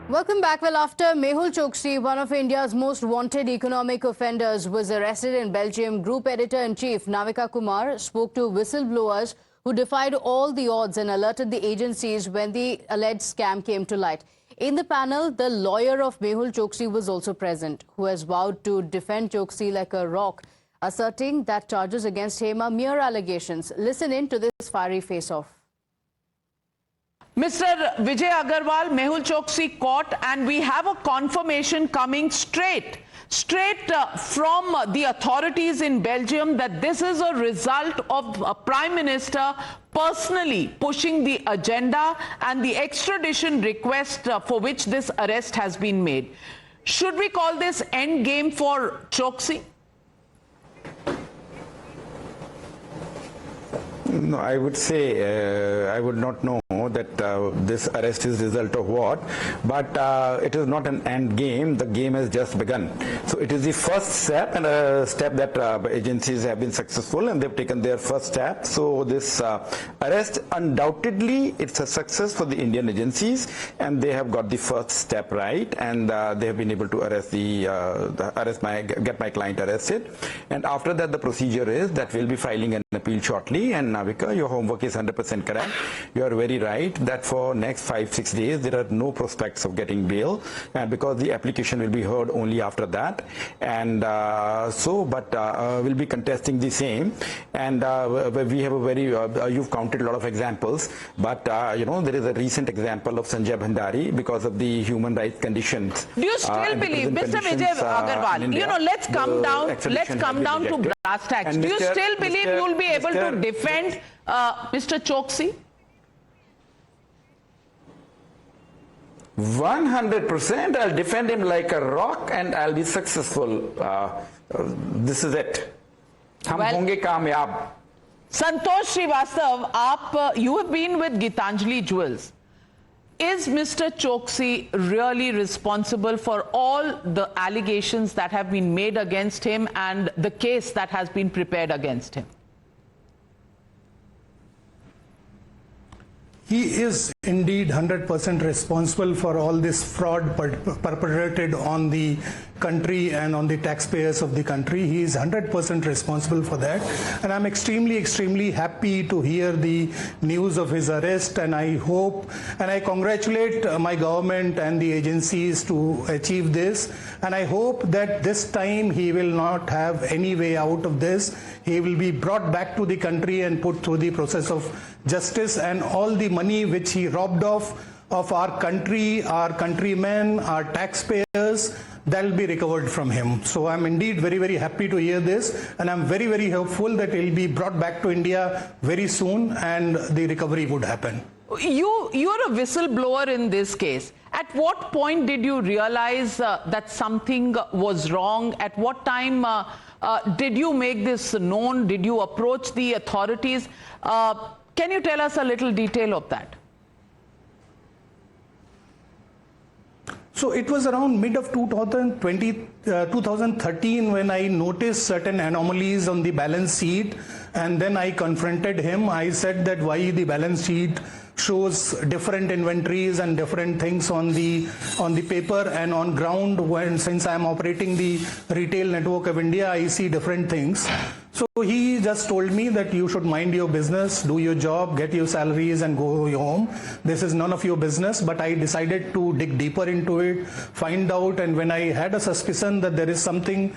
Welcome back. Well, after Mehul Choksi, one of India's most wanted economic offenders, was arrested in Belgium, Group Editor-in-Chief Navika Kumar spoke to whistleblowers who defied all the odds and alerted the agencies when the alleged scam came to light. In the panel, the lawyer of Mehul Choksi was also present, who has vowed to defend Choksi like a rock, asserting that charges against him are mere allegations. Listen in to this fiery face-off. Mr. Vijay Agarwal, Mehul Choksi caught, and we have a confirmation coming straight from the authorities in Belgium that this is a result of a Prime Minister personally pushing the agenda and the extradition request for which this arrest has been made. Should we call this end game for Choksi? No, I would say I would not know that this arrest is the result of what, but it is not an end game. The game has just begun. So it is the first step, and a step that agencies have been successful and they've taken their first step. So this arrest, undoubtedly, it's a success for the Indian agencies, and they have got the first step right, and they have been able to arrest get my client arrested. And after that, the procedure is that we'll be filing an appeal shortly. And Navika, your homework is 100% correct. You are very right that for next 5-6 days there are no prospects of getting bail, and because the application will be heard only after that, and we'll be contesting the same. And we have a very you've counted a lot of examples, but there is a recent example of Sanjay Bhandari because of the human rights conditions. Do you still believe, Mr. Vijay Agarwal, let's come down to brass tacks. Do you still believe you will be able to defend Mr. Choksi? 100%. I'll defend him like a rock, and I'll be successful. This is it. Hum honge kamyab. Santosh Srivastav, you have been with Gitanjali Jewels. Is Mr. Choksi really responsible for all the allegations that have been made against him and the case that has been prepared against him? He is indeed 100% responsible for all this fraud perpetrated on the country and on the taxpayers of the country. He is 100% responsible for that. And I'm extremely happy to hear the news of his arrest, and I hope and I congratulate my government and the agencies to achieve this. And I hope that this time he will not have any way out of this. He will be brought back to the country and put through the process of justice, and all the money which he robbed off of our country, our countrymen, our taxpayers, that will be recovered from him. So I'm indeed very happy to hear this, and I'm very hopeful that he'll be brought back to India very soon and the recovery would happen. You're a whistleblower in this case. At what point did you realize that something was wrong? At what time did you make this known? Did you approach the authorities? Can you tell us a little detail of that? So it was around mid of 2013 when I noticed certain anomalies on the balance sheet, and then I confronted him. I said that why the balance sheet shows different inventories and different things on the paper and on ground, since I am operating the retail network of India, I see different things. So he just told me that you should mind your business, do your job, get your salaries and go home. This is none of your business. But I decided to dig deeper into it, find out, and when I had a suspicion that there is something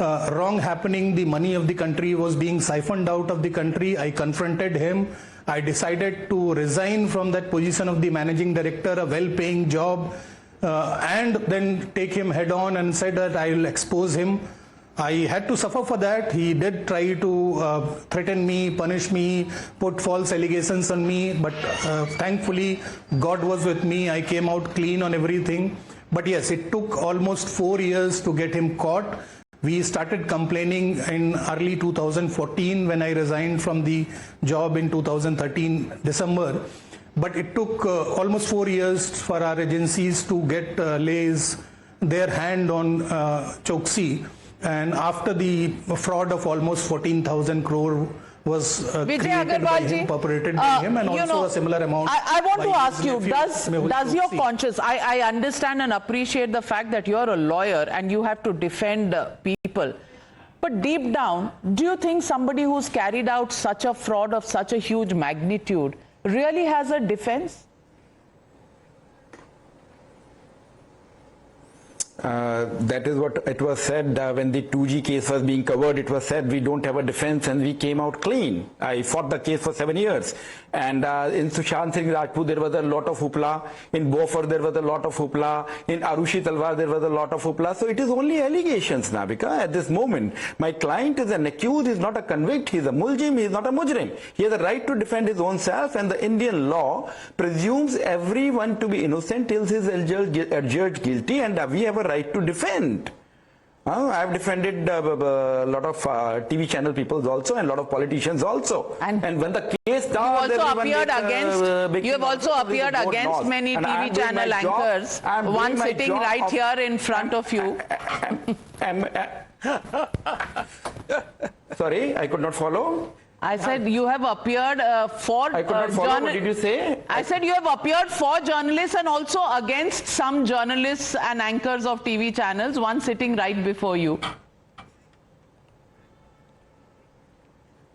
wrong happening, the money of the country was being siphoned out of the country, I confronted him. I decided to resign from that position of the managing director, a well-paying job, and then take him head on and said that I will expose him. I had to suffer for that. He did try to threaten me, punish me, put false allegations on me, but thankfully God was with me. I came out clean on everything. But yes, it took almost 4 years to get him caught. We started complaining in early 2014 when I resigned from the job in 2013 December. But it took almost 4 years for our agencies to get their hand on Choksi. And after the fraud of almost 14,000 crore was Vijay created by Agarwal ji, him, purported by him, and also a similar amount. I want to by ask his you, nephew, Mehul does your Choksi. conscience, I understand and appreciate the fact that you're a lawyer and you have to defend people. But deep down, do you think somebody who's carried out such a fraud of such a huge magnitude really has a defense? That is what it was said when the 2G case was being covered. It was said we don't have a defense and we came out clean. I fought the case for 7 years. And in Sushant Singh Rajput there was a lot of hoopla. In Beaufort there was a lot of hoopla. In Arushi Talwar there was a lot of hoopla. So it is only allegations, Navika, at this moment. My client is an accused, he is not a convict, he is a muljim, he is not a mujrim. He has a right to defend his own self, and the Indian law presumes everyone to be innocent till he is adjudged guilty, and we have a right to defend. I have defended a lot of TV channel people also and a lot of politicians also. And when the case starts, you have also appeared against many TV channel anchors. One sitting right here in front of you. Sorry, I could not follow. I said you have appeared for I could not follow. What did you say? I said you have appeared for journalists and also against some journalists and anchors of TV channels, one sitting right before you.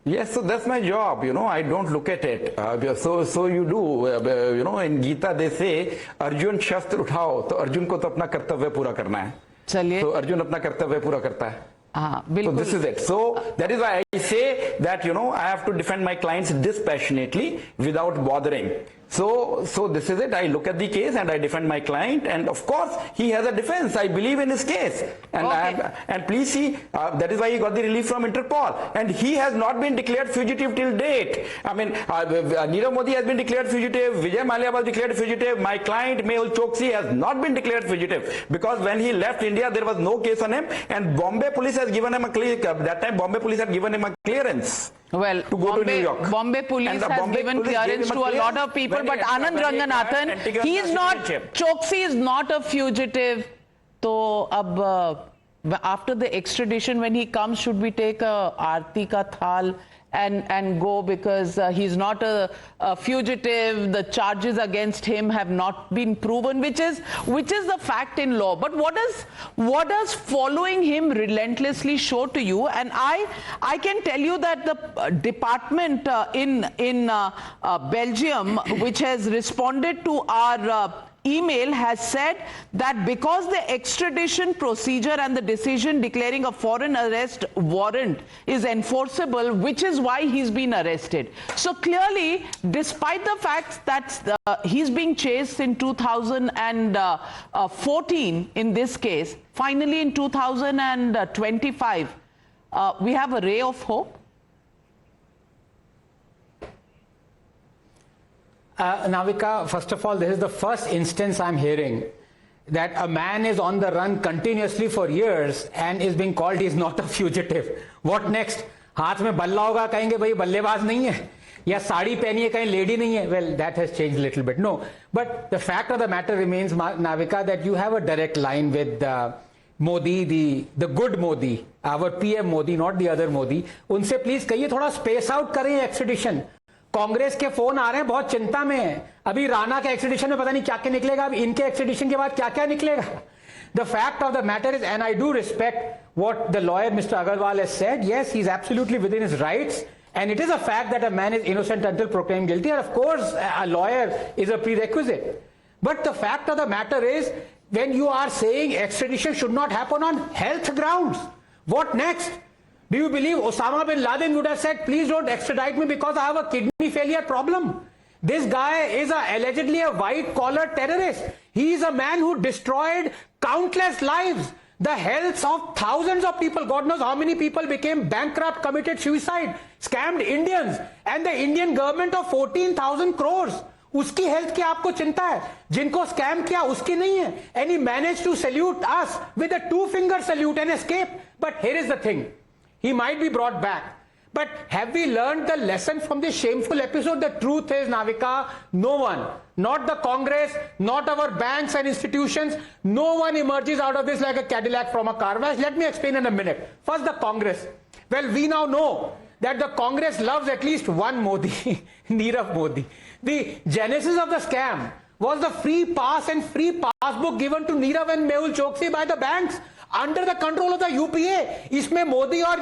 Yes, so that's my job, I don't look at it. So you do, in Gita they say, Arjun Shastra uthao, to Arjun ko to apna kartavya pura karna hai. Chaliye. So Arjun apna kartavya pura karta hai. So this is it. So that is why I say that, I have to defend my clients dispassionately without bothering. So this is it. I look at the case and I defend my client, and of course he has a defense. I believe in his case, and and please see, that is why he got the relief from Interpol, and he has not been declared fugitive till date. I mean, Nirav Modi has been declared fugitive. Vijay Mallya was declared fugitive. My client Mehul Choksi has not been declared fugitive because when he left India there was no case on him, and Bombay police has given him a that time Bombay police had given him a clearance. Well, to go to New York. Bombay police has given clearance to a lot of people, but Anand Ranganathan, he is not, Choksi is not a fugitive. So, after the extradition, when he comes, should we take a Aarti ka thal and go, because he's not a fugitive, the charges against him have not been proven, which is the fact in law. But what does following him relentlessly show to you? And I can tell you that the department in Belgium, which has responded to our email, has said that because the extradition procedure and the decision declaring a foreign arrest warrant is enforceable, which is why he's been arrested. So clearly, despite the fact that he's being chased in 2014 in this case, finally in 2025, we have a ray of hope. Navika, first of all, this is the first instance I'm hearing that a man is on the run continuously for years and is being called he's not a fugitive. What next? हाथ में बल्ला होगा, कहेंगे भाई बल्लेबाज नहीं है, या साड़ी पहनी है, कहीं लेडी नहीं है. Well, that has changed a little bit. No, but the fact of the matter remains, Navika, that you have a direct line with Modi, the good Modi, our PM Modi, not the other Modi. उनसे please कहिए थोड़ा space out करें extradition. Congress के phone आ रहे हैं, बहुत चिंता में है. अभी राणा के एक्सट्रेडिशन में पता नहीं क्या क्या निकलेगा, अब इनके एक्सट्रेडिशन के बाद क्या क्या निकलेगा. The fact of the matter is, and I do respect what the lawyer Mr. Agarwal has said, yes, he's absolutely within his rights, and it is a fact that a man is innocent until proclaimed guilty, and of course a lawyer is a prerequisite. But the fact of the matter is, when you are saying extradition should not happen on health grounds, what next? Do you believe Osama bin Laden would have said, please don't extradite me because I have a kidney failure problem? This guy is allegedly a white-collar terrorist. He is a man who destroyed countless lives, the health of thousands of people. God knows how many people became bankrupt, committed suicide, scammed Indians, and the Indian government of 14,000 crores. उसकी health की आपको चिंता है, जिनको scam किया उसकी नहीं है. And he managed to salute us with a two-finger salute and escape. But here is the thing. He might be brought back. But have we learned the lesson from this shameful episode? The truth is, Navika, no one, not the Congress, not our banks and institutions, no one emerges out of this like a Cadillac from a car wash. Let me explain in a minute. First, the Congress. Well, we now know that the Congress loves at least one Modi, Nirav Modi. The genesis of the scam was the free pass and free passbook given to Nirav and Mehul Choksi by the banks under the control of the UPA. इसमें मोदी और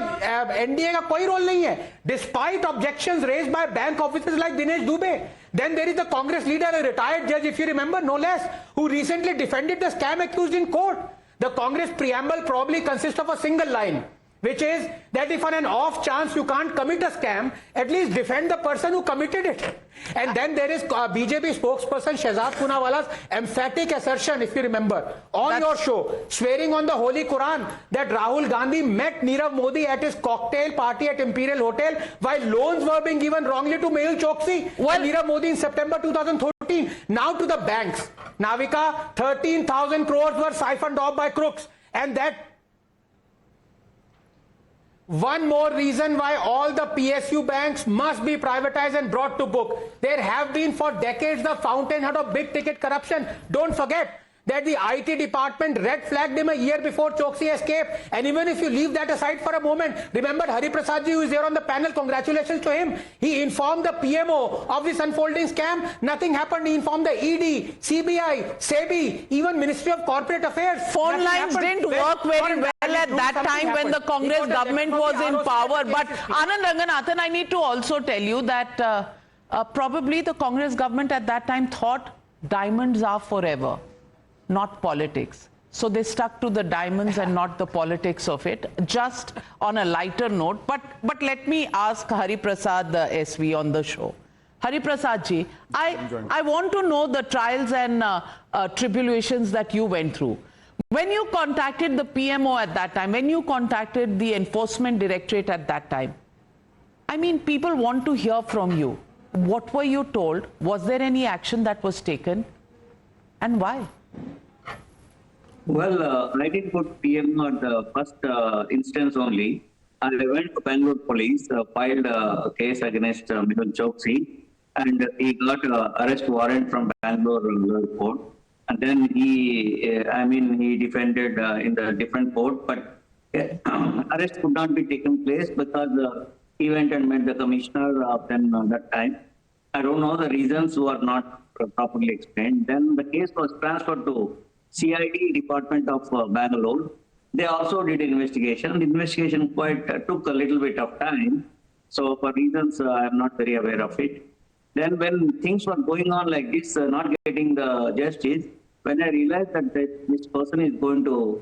NDA का कोई role नहीं है. Despite objections raised by bank officers like Dinesh Dubey. Then there is the Congress leader, a retired judge, if you remember, no less, who recently defended the scam accused in court. The Congress preamble probably consists of a single line, which is that if on an off chance you can't commit a scam, at least defend the person who committed it. And then there is BJP spokesperson Shehzad Poonawala's emphatic assertion, if you remember, on your show, swearing on the Holy Quran that Rahul Gandhi met Nirav Modi at his cocktail party at Imperial Hotel while loans were being given wrongly to Mehul Choksi and Nirav Modi in September 2013. Now to the banks. Navika, 13,000 crores were siphoned off by crooks, and that one more reason why all the PSU banks must be privatized and brought to book. There have been for decades the fountainhead of big ticket corruption. Don't forget that the IT department red flagged him a year before Choksi escaped. And even if you leave that aside for a moment, remember Hari Prasad ji, who is there on the panel, congratulations to him. He informed the PMO of this unfolding scam. Nothing happened. He informed the ED, CBI, SEBI, even Ministry of Corporate Affairs. Phone lines didn't work very well at that time when the Congress government was in power. But Anand Ranganathan, I need to also tell you that probably the Congress government at that time thought diamonds are forever, not politics. So they stuck to the diamonds and not the politics of it. Just on a lighter note, but let me ask Hari Prasad SV on the show. Hari Prasad ji, I want to know the trials and tribulations that you went through. When you contacted the PMO at that time, when you contacted the Enforcement Directorate at that time, I mean, people want to hear from you. What were you told? Was there any action that was taken? And why? Well, I didn't put PMO at the first instance only. I went to Bangalore police, filed a case against Mehul Choksi, and he got an arrest warrant from Bangalore court. And then he defended in the different court, but arrest could not be taken place because he went and met the commissioner then that time. I don't know the reasons who are not properly explained. Then the case was transferred to CID Department of Bangalore. They also did investigation. The investigation quite took a little bit of time. So for reasons I'm not very aware of it. Then when things were going on like this, not getting the justice, when I realized that this person is going to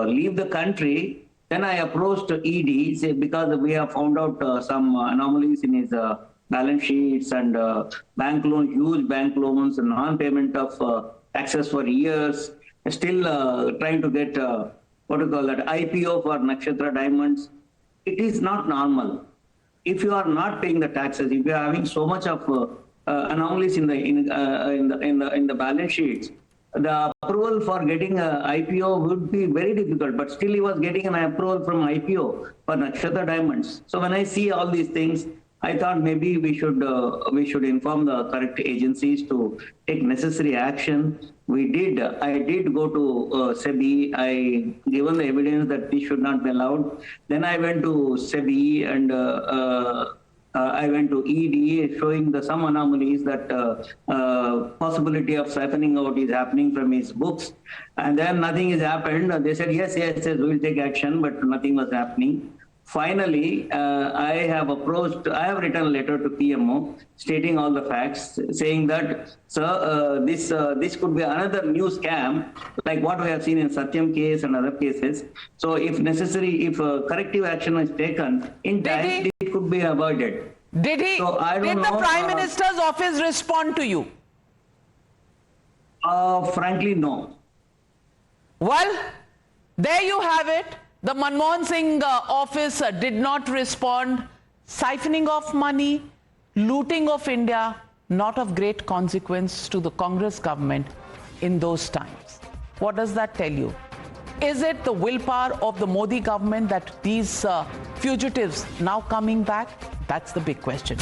leave the country, then I approached ED because we have found out some anomalies in his balance sheets and bank loans, huge bank loans, and non-payment of taxes for years, still trying to get IPO for Nakshatra Diamonds. It is not normal. If you are not paying the taxes, if you are having so much of anomalies in the balance sheets, the approval for getting an IPO would be very difficult, but still he was getting an approval from IPO for Nakshatra Diamonds. So when I see all these things, I thought maybe we should inform the correct agencies to take necessary action. We did. I did go to SEBI. I given the evidence that this should not be allowed. Then I went to SEBI and I went to ED, showing some anomalies that possibility of siphoning out is happening from his books. And then nothing has happened. They said, yes, we'll take action, but nothing was happening. Finally, I have written a letter to PMO stating all the facts, saying that, sir, this could be another new scam, like what we have seen in Satyam case and other cases. So if necessary, if corrective action is taken in time, it could be avoided. Did the Prime Minister's office respond to you? Frankly, no. Well, there you have it. The Manmohan Singh office did not respond. Siphoning of money, looting of India, not of great consequence to the Congress government in those times. What does that tell you? Is it the willpower of the Modi government that these fugitives now coming back? That's the big question.